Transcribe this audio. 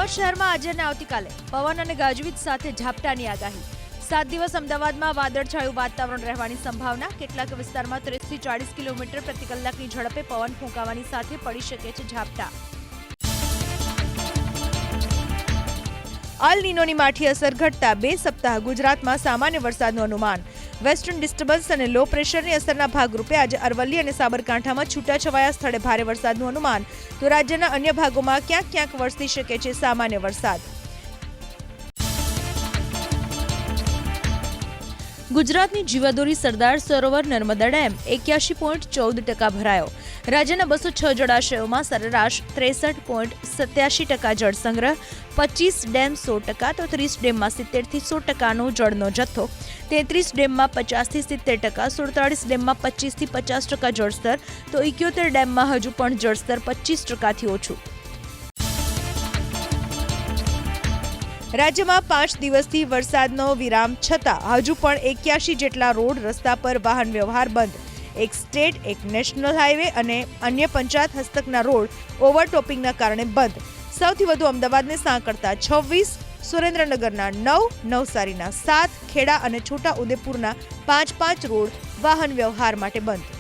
અમદાવાદ શહેરમાં આજે અને આવતીકાલે પવન અને ગાજવીજ સાથે ઝાપટાની આગાહી। 7 દિવસ અમદાવાદમાં વાદળછાયું વાતાવરણ રહેવાની સંભાવના। કેટલાક વિસ્તારમાં 30 થી 40 કિલોમીટર પ્રતિ કલાકની ઝડપે પવન ફૂંકાવાની સાથે પડી શકે છે ઝાપટા। અલ નીનોની માઠી અસર ઘટતા 2 સપ્તાહ ગુજરાતમાં સામાન્ય વરસાદનું અનુમાન। વેસ્ટર્ન ડિસ્ટર્બન્સ અને લો પ્રેશરની અસરના ભાગરૂપે આજે અરવલ્લી અને સાબરકાંઠામાં છૂટાછવાયા સ્થળે ભારે વરસાદનું અનુમાન, તો રાજ્યના અન્ય ભાગોમાં ક્યાંક ક્યાંક વરસી શકે છે સામાન્ય વરસાદ। ગુજરાતની જીવાદોરી સરદાર સરોવર નર્મદા ડેમ 81.14% ભરાયો। રાજ્યના 206 જળાશયોમાં સરેરાશ 63.87% જળ સંગ્રહ, 25 ડેમ 100%, તો 30 ડેમમાં 70 થી 100%નો જળનો જથ્થો, 33 ડેમમાં 50 થી 70%, 47 ડેમમાં 25 થી 50% જળસ્તર, તો 71 ડેમમાં હજુ પણ જળસ્તર 25%થી ઓછું। રાજ્યમાં 5 દિવસથી વરસાદનો વિરામ છતાં હજુ પણ 81 જેટલા રોડ રસ્તા પર વાહન વ્યવહાર બંધ। એક સ્ટેટ, એક નેશનલ હાઈવે અને અન્ય પંચાયત હસ્તકના રોડ ઓવરટોપિંગના કારણે બંધ। સૌથી વધુ અમદાવાદને સાંકળતા 26, સુરેન્દ્રનગરના 9, નવસારીના 7, ખેડા અને છોટા ઉદેપુરના 5 રોડ વાહન વ્યવહાર માટે બંધ।